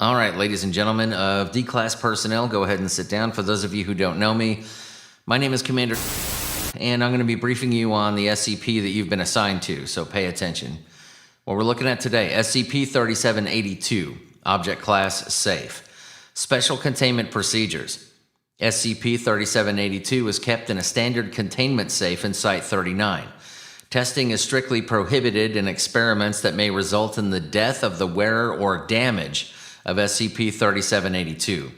All right, ladies and gentlemen of D-Class personnel, go ahead and sit down. For those of you who don't know me, my name is Commander, and I'm going to be briefing you on the SCP that you've been assigned to, so pay attention. What we're looking at today, SCP-3782, Object Class Safe. Special Containment Procedures. SCP-3782 is kept in a standard containment safe in Site-39. Testing is strictly prohibited in experiments that may result in the death of the wearer or damage of SCP-3782.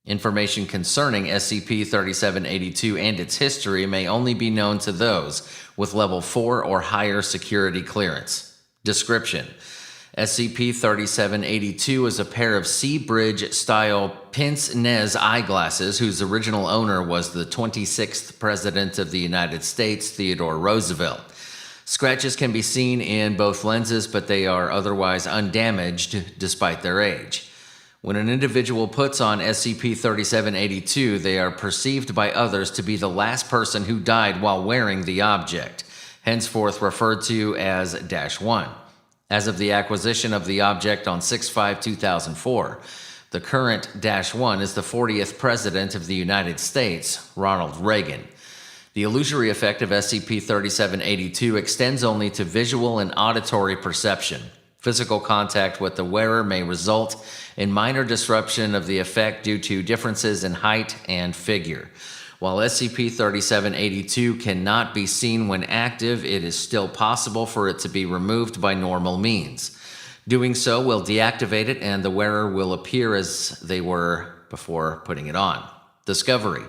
Information concerning SCP-3782 and its history may only be known to those with Level 4 or higher security clearance. Description: SCP-3782 is a pair of Seabridge-style pince-nez eyeglasses whose original owner was the 26th President of the United States, Theodore Roosevelt. Scratches can be seen in both lenses, but they are otherwise undamaged despite their age. When an individual puts on SCP-3782, they are perceived by others to be the last person who died while wearing the object, henceforth referred to as -1. As of the acquisition of the object on 6/5/2004, the current -1 is the 40th President of the United States, Ronald Reagan. The illusory effect of SCP-3782 extends only to visual and auditory perception. Physical contact with the wearer may result in minor disruption of the effect due to differences in height and figure. While SCP-3782 cannot be seen when active, it is still possible for it to be removed by normal means. Doing so will deactivate it, and the wearer will appear as they were before putting it on. Discovery: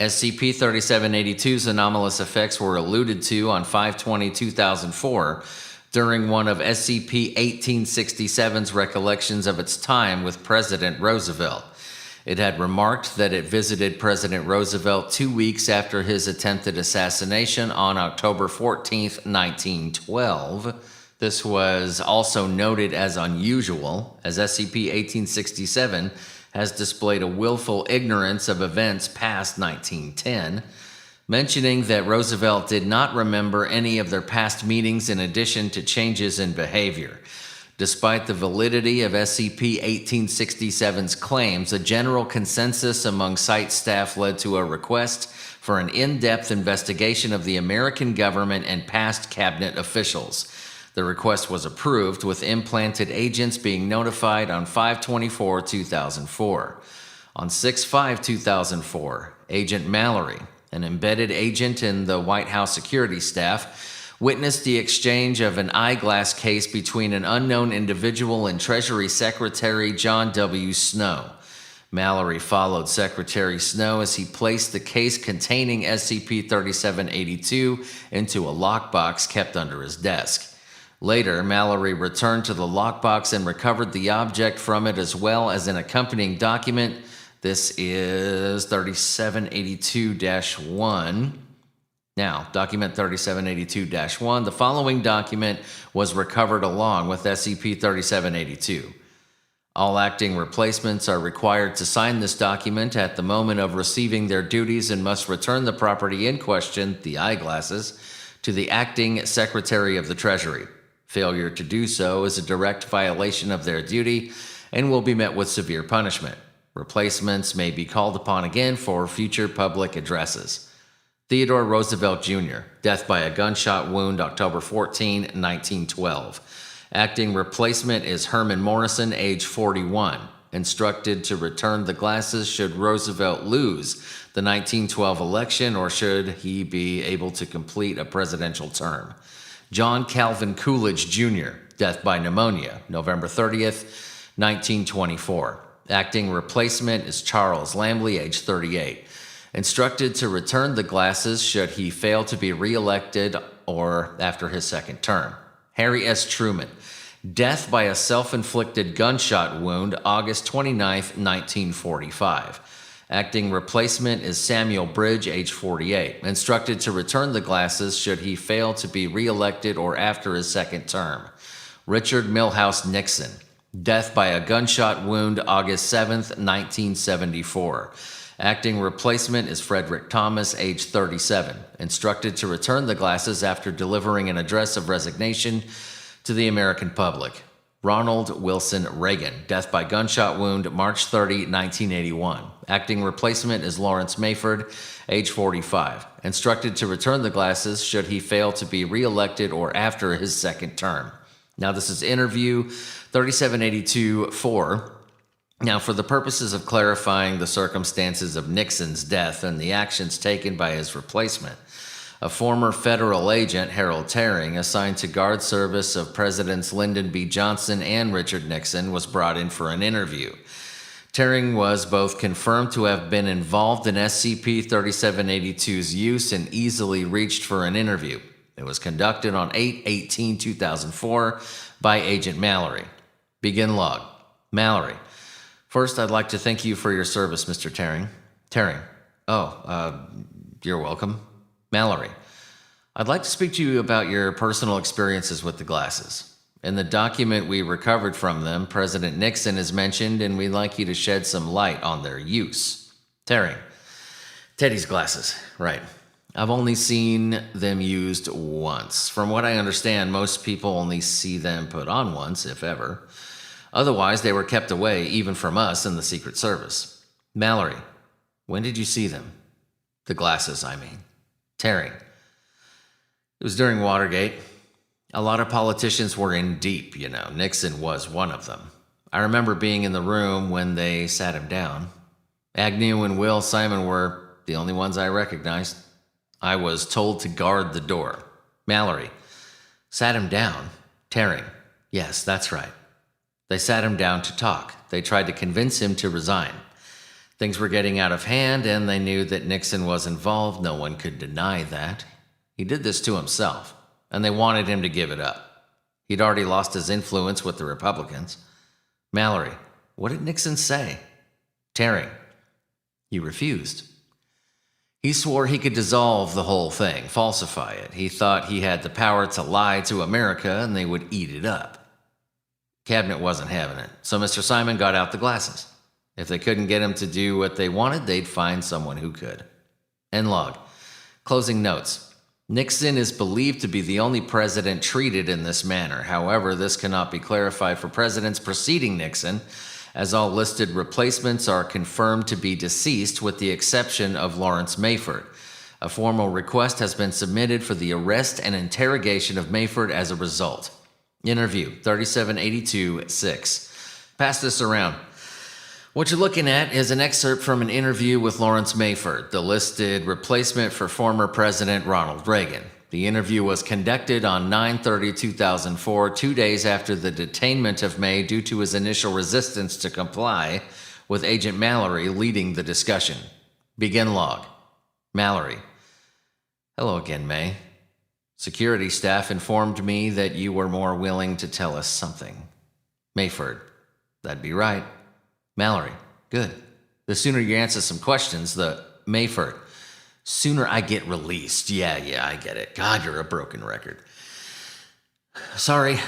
SCP-3782's anomalous effects were alluded to on 5/20/2004 during one of SCP-1867's recollections of its time with President Roosevelt. It had remarked that it visited President Roosevelt 2 weeks after his attempted assassination on October 14, 1912. This was also noted as unusual, as SCP-1867 has displayed a willful ignorance of events past 1910, mentioning that Roosevelt did not remember any of their past meetings in addition to changes in behavior. Despite the validity of SCP-1867's claims, a general consensus among site staff led to a request for an in-depth investigation of the American government and past cabinet officials. The request was approved, with implanted agents being notified on 5/24/2004. On 6/5/2004, Agent Mallory, an embedded agent in the White House security staff, witnessed the exchange of an eyeglass case between an unknown individual and Treasury Secretary John W. Snow. Mallory followed Secretary Snow as he placed the case containing SCP-3782 into a lockbox kept under his desk. Later, Mallory returned to the lockbox and recovered the object from it, as well as an accompanying document. This is 3782-1. Now, document 3782-1. The following document was recovered along with SCP-3782. All acting replacements are required to sign this document at the moment of receiving their duties and must return the property in question, the eyeglasses, to the acting Secretary of the Treasury. Failure to do so is a direct violation of their duty and will be met with severe punishment. Replacements may be called upon again for future public addresses. Theodore Roosevelt Jr., death by a gunshot wound, October 14, 1912. Acting replacement is Herman Morrison, age 41, instructed to return the glasses should Roosevelt lose the 1912 election or should he be able to complete a presidential term. John Calvin Coolidge Jr., death by pneumonia, November 30th, 1924. Acting replacement is Charles Lambley, age 38. Instructed to return the glasses should he fail to be re-elected or after his second term. Harry S. Truman, death by a self-inflicted gunshot wound, August 29th, 1945. Acting replacement is Samuel Bridge, age 48. Instructed to return the glasses should he fail to be re-elected or after his second term. Richard Milhouse Nixon, death by a gunshot wound, August 7th, 1974. Acting replacement is Frederick Thomas, age 37. Instructed to return the glasses after delivering an address of resignation to the American public. Ronald Wilson Reagan, death by gunshot wound, March 30, 1981. Acting replacement is Lawrence Mayford, age 45. Instructed to return the glasses should he fail to be reelected or after his second term. Now, this is interview 3782-4. Now, for the purposes of clarifying the circumstances of Nixon's death and the actions taken by his replacement, a former federal agent, Harold Tering, assigned to guard service of Presidents Lyndon B. Johnson and Richard Nixon, was brought in for an interview. Tering was both confirmed to have been involved in SCP-3782's use and easily reached for an interview. It was conducted on 8/18/2004 by Agent Mallory. Begin log. Mallory. First, I'd like to thank you for your service, Mr. Tering. Tering. You're welcome. Mallory. I'd like to speak to you about your personal experiences with the glasses. In the document we recovered from them, President Nixon is mentioned, and we'd like you to shed some light on their use. Tering. Teddy's glasses. Right. I've only seen them used once. From what I understand, most people only see them put on once, if ever. Otherwise, they were kept away, even from us in the Secret Service. Mallory. When did you see them? The glasses, I mean. Tering. It was during Watergate. A lot of politicians were in deep, you know. Nixon was one of them. I remember being in the room when they sat him down. Agnew and Will Simon were the only ones I recognized. I was told to guard the door. Mallory. Sat him down. Tering. Yes, that's right. They sat him down to talk. They tried to convince him to resign. Things were getting out of hand, and they knew that Nixon was involved. No one could deny that. He did this to himself, and they wanted him to give it up. He'd already lost his influence with the Republicans. Mallory. What did Nixon say? Tering. He refused. He swore he could dissolve the whole thing, falsify it. He thought he had the power to lie to America, and they would eat it up. Cabinet wasn't having it, so Mr. Simon got out the glasses. If they couldn't get him to do what they wanted, they'd find someone who could. End log. Closing notes. Nixon is believed to be the only president treated in this manner. However, this cannot be clarified for presidents preceding Nixon, as all listed replacements are confirmed to be deceased with the exception of Lawrence Mayford. A formal request has been submitted for the arrest and interrogation of Mayford as a result. Interview 3782-6. Pass this around. What you're looking at is an excerpt from an interview with Lawrence Mayford, the listed replacement for former President Ronald Reagan. The interview was conducted on 9/30/2004, 2 days after the detainment of May due to his initial resistance to comply, with Agent Mallory leading the discussion. Begin log. Mallory. Hello again, May. Security staff informed me that you were more willing to tell us something. Mayford. That'd be right. Mallory. Good. The sooner you answer some questions, the Mayford. Sooner I get released. Yeah, I get it. God, you're a broken record. Sorry.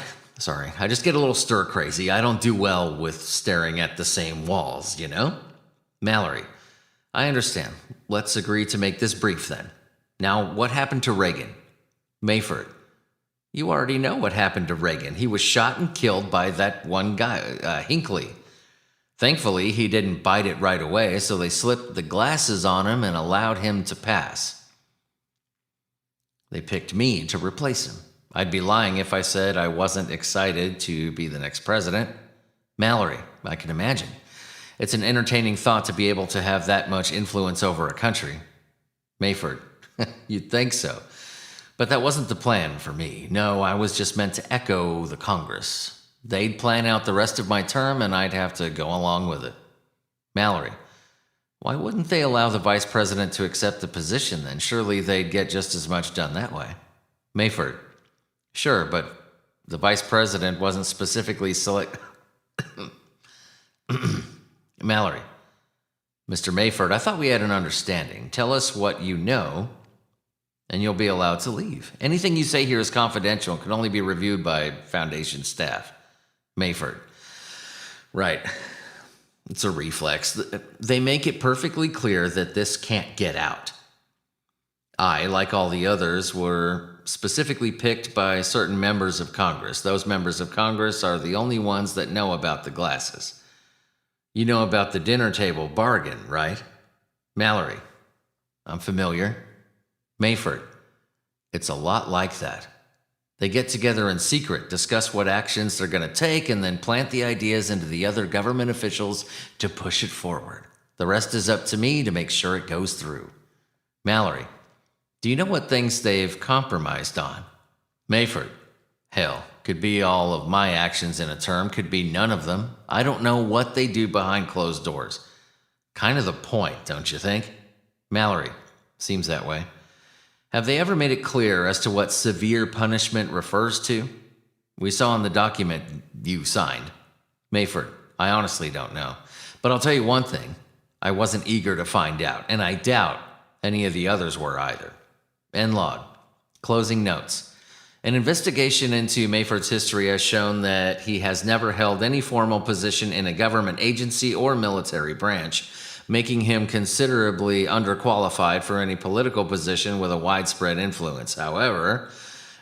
I just get a little stir crazy. I don't do well with staring at the same walls, you know? Mallory. I understand. Let's agree to make this brief then. Now, what happened to Reagan? Mayford. You already know what happened to Reagan. He was shot and killed by that one guy, Hinckley. Thankfully, he didn't bite it right away, so they slipped the glasses on him and allowed him to pass. They picked me to replace him. I'd be lying if I said I wasn't excited to be the next president. Mallory, I can imagine. It's an entertaining thought to be able to have that much influence over a country. Mayford, you'd think so. But that wasn't the plan for me. No, I was just meant to echo the Congress. They'd plan out the rest of my term, and I'd have to go along with it. Mallory. Why wouldn't they allow the vice president to accept the position then? Surely they'd get just as much done that way. Mayford. Sure, but the vice president wasn't specifically Mallory. Mr. Mayford, I thought we had an understanding. Tell us what you know, and you'll be allowed to leave. Anything you say here is confidential and can only be reviewed by Foundation staff. Mayford. Right. It's a reflex. They make it perfectly clear that this can't get out. I, like all the others, were specifically picked by certain members of Congress. Those members of Congress are the only ones that know about the glasses. You know about the dinner table bargain, right? Mallory. I'm familiar. Mayford. It's a lot like that. They get together in secret, discuss what actions they're going to take, and then plant the ideas into the other government officials to push it forward. The rest is up to me to make sure it goes through. Mallory. Do you know what things they've compromised on? Mayford. Hell, could be all of my actions in a term, could be none of them. I don't know what they do behind closed doors. Kind of the point, don't you think? Mallory. Seems that way. Have they ever made it clear as to what severe punishment refers to? We saw in the document you signed. Mayford. I honestly don't know. But I'll tell you one thing. I wasn't eager to find out, and I doubt any of the others were either. End log. Closing notes. An investigation into Mayford's history has shown that he has never held any formal position in a government agency or military branch, making him considerably underqualified for any political position with a widespread influence. However,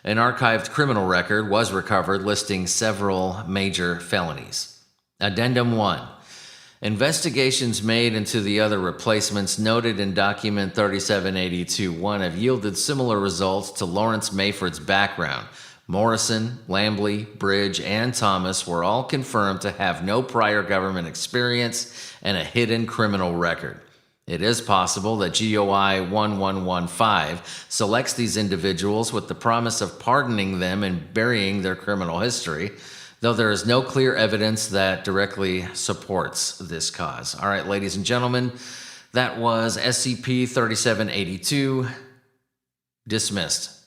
an archived criminal record was recovered listing several major felonies. Addendum 1. Investigations made into the other replacements noted in document 3782-1 have yielded similar results to Lawrence Mayford's background. Morrison, Lambley, Bridge, and Thomas were all confirmed to have no prior government experience and a hidden criminal record. It is possible that GOI 1115 selects these individuals with the promise of pardoning them and burying their criminal history, though there is no clear evidence that directly supports this cause. All right, ladies and gentlemen, that was SCP-3782, dismissed.